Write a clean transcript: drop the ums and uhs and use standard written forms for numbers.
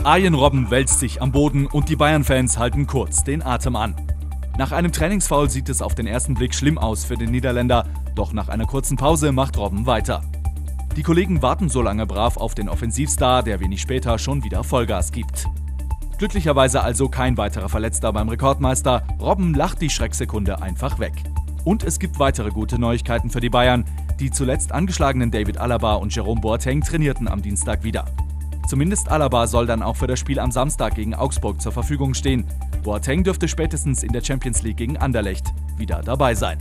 Arjen Robben wälzt sich am Boden und die Bayern-Fans halten kurz den Atem an. Nach einem Trainingsfoul sieht es auf den ersten Blick schlimm aus für den Niederländer, doch nach einer kurzen Pause macht Robben weiter. Die Kollegen warten so lange brav auf den Offensivstar, der wenig später schon wieder Vollgas gibt. Glücklicherweise also kein weiterer Verletzter beim Rekordmeister. Robben lacht die Schrecksekunde einfach weg. Und es gibt weitere gute Neuigkeiten für die Bayern. Die zuletzt angeschlagenen David Alaba und Jerome Boateng trainierten am Dienstag wieder. Zumindest Alaba soll dann auch für das Spiel am Samstag gegen Augsburg zur Verfügung stehen. Boateng dürfte spätestens in der Champions League gegen Anderlecht wieder dabei sein.